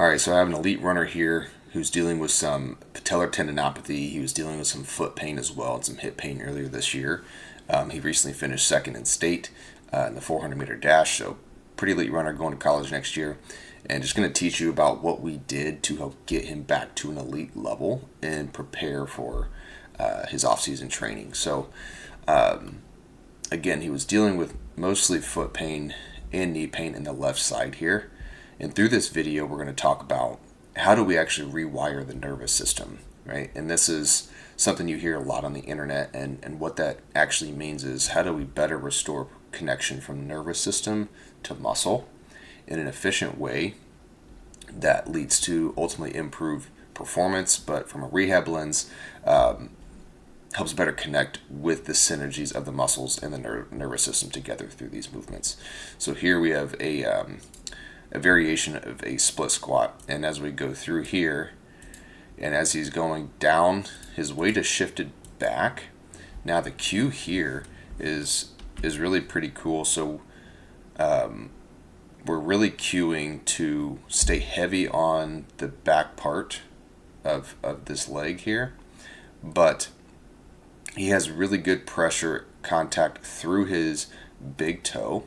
All right, so I have an elite runner here who's dealing with some patellar tendinopathy. He was dealing with some foot pain as well and some hip pain earlier this year. He recently finished second in state in the 400-meter dash, so pretty elite runner going to college next year. And just going to teach you about what we did to help get him back to an elite level and prepare for his off-season training. So, again, he was dealing with mostly foot pain and knee pain in the left side here. And through this video, we're going to talk about how do we actually rewire the nervous system, right? And this is something you hear a lot on the internet, and what that actually means is how do we better restore connection from nervous system to muscle in an efficient way that leads to ultimately improve performance, but from a rehab lens, helps better connect with the synergies of the muscles and the nervous system together through these movements. So here we have a variation of a split squat, and as we go through here, and as he's going down, his weight is shifted back. Now the cue here is really pretty cool. So we're really cueing to stay heavy on the back part of this leg here, but he has really good pressure contact through his big toe,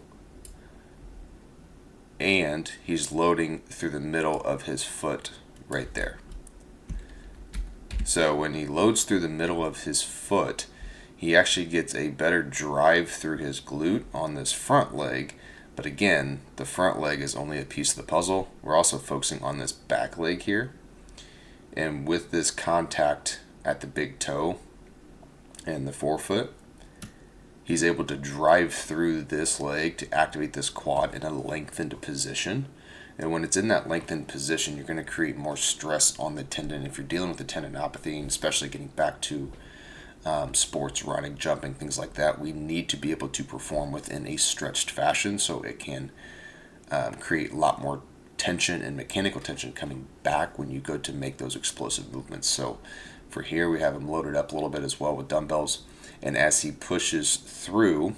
and he's loading through the middle of his foot right there. So when he loads through the middle of his foot, he actually gets a better drive through his glute on this front leg. But again, the front leg is only a piece of the puzzle. We're also focusing on this back leg here. And with this contact at the big toe and the forefoot, he's able to drive through this leg to activate this quad in a lengthened position. And when it's in that lengthened position, you're going to create more stress on the tendon. If you're dealing with the tendinopathy, and especially getting back to sports, running, jumping, things like that, we need to be able to perform within a stretched fashion so it can create a lot more tension and mechanical tension coming back when you go to make those explosive movements. So for here, we have him loaded up a little bit as well with dumbbells. And as he pushes through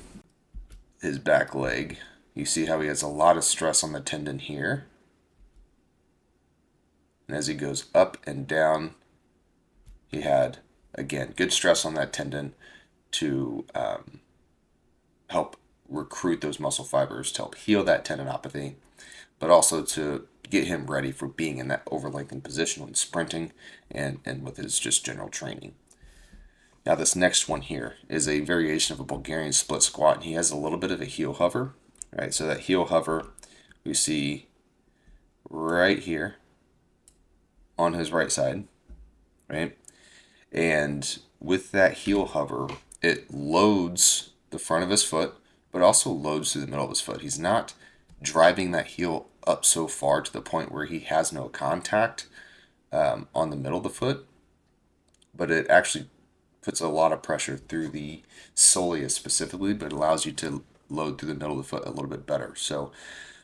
his back leg, you see how he has a lot of stress on the tendon here. And as he goes up and down, he had, again, good stress on that tendon to help recruit those muscle fibers, to help heal that tendinopathy, but also to get him ready for being in that over-lengthened position when sprinting and with his just general training. Now this next one here is a variation of a Bulgarian split squat, and he has a little bit of a heel hover, right? So that heel hover we see right here on his right side, right? And with that heel hover, it loads the front of his foot, but also loads through the middle of his foot. He's not driving that heel up so far to the point where he has no contact on the middle of the foot, but it actually puts a lot of pressure through the soleus specifically, but allows you to load through the middle of the foot a little bit better. So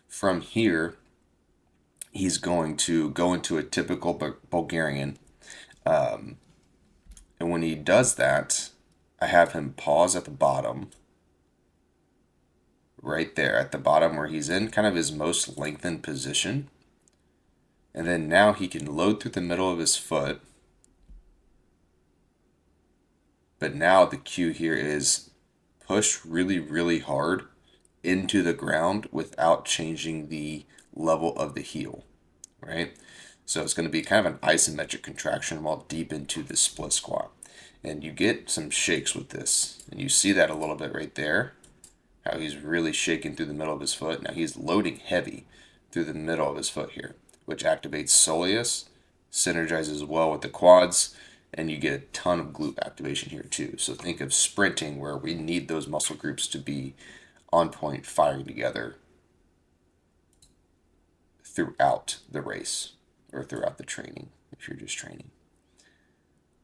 from here, he's going to go into a typical Bulgarian. And when he does that, I have him pause at the bottom, right there at the bottom where he's in kind of his most lengthened position. And then now he can load through the middle of his foot. But now the cue here is push really, really hard into the ground without changing the level of the heel, right? So it's going to be kind of an isometric contraction while deep into the split squat. And you get some shakes with this. And you see that a little bit right there, how he's really shaking through the middle of his foot. Now he's loading heavy through the middle of his foot here, which activates soleus, synergizes well with the quads, and you get a ton of glute activation here too. So think of sprinting where we need those muscle groups to be on point, firing together throughout the race or throughout the training if you're just training.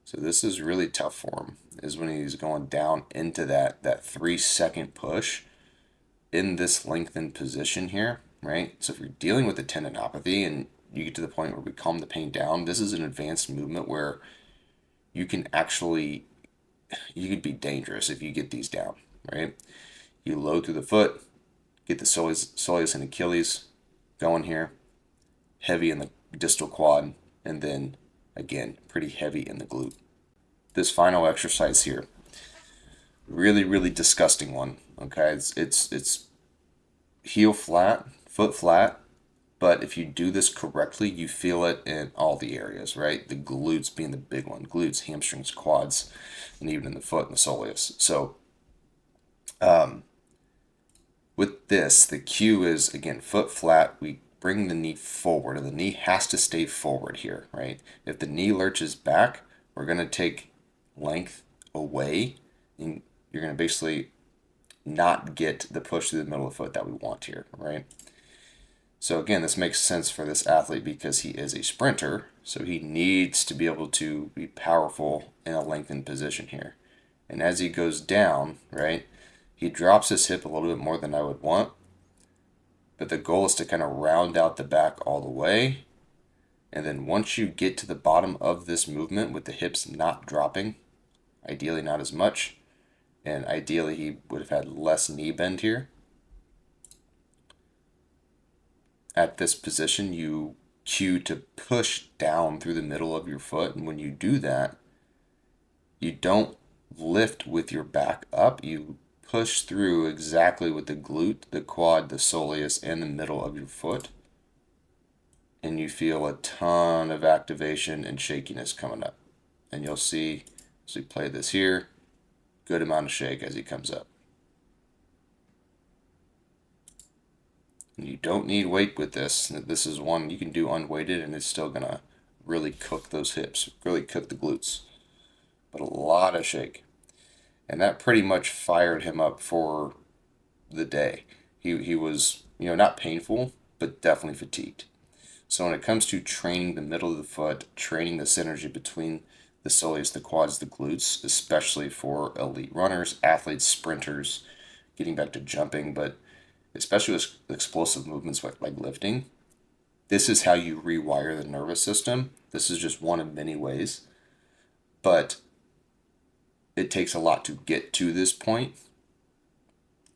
So this is really tough for him, is when he's going down into that 3-second push in this lengthened position here, right? So if you're dealing with a tendinopathy and you get to the point where we calm the pain down, this is an advanced movement where you could be dangerous if you get these down, right? You load through the foot, get the soleus and Achilles going here, heavy in distal quad, and then again, pretty heavy in the glute. This final exercise here, really, really disgusting one. Okay, it's heel flat, foot flat, but if you do this correctly, you feel it in all the areas, right? The glutes being the big one, glutes, hamstrings, quads, and even in the foot and the soleus. So with this, the cue is, again, foot flat. We bring the knee forward, and the knee has to stay forward here, right? If the knee lurches back, we're going to take length away, and you're going to basically not get the push through the middle of the foot that we want here, right? So again, this makes sense for this athlete because he is a sprinter, so he needs to be able to be powerful in a lengthened position here. And as he goes down, right, he drops his hip a little bit more than I would want, but the goal is to kind of round out the back all the way. And then once you get to the bottom of this movement with the hips not dropping, ideally not as much, and ideally he would have had less knee bend here. At this position, you cue to push down through the middle of your foot, and when you do that, you don't lift with your back up, you push through exactly with the glute, the quad, the soleus, and the middle of your foot, and you feel a ton of activation and shakiness coming up. And you'll see, as we play this here, good amount of shake as he comes up. And you don't need weight with this. This is one you can do unweighted, and it's still going to really cook those hips, really cook the glutes. But a lot of shake. And that pretty much fired him up for the day. He was, not painful, but definitely fatigued. So when it comes to training the middle of the foot, training the synergy between the soleus, the quads, the glutes, especially for elite runners, athletes, sprinters, getting back to jumping, but especially with explosive movements like lifting, this is how you rewire the nervous system. This is just one of many ways, but it takes a lot to get to this point.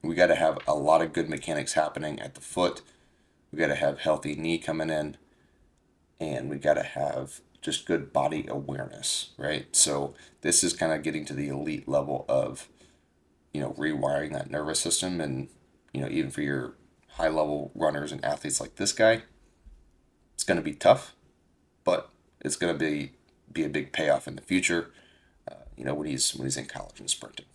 We got to have a lot of good mechanics happening at the foot. We got to have healthy knee coming in, and we got to have just good body awareness, right? So this is kind of getting to the elite level of, rewiring that nervous system. And, even for your high level runners and athletes like this guy, it's going to be tough, but it's going to be a big payoff in the future, when he's in college and sprinting.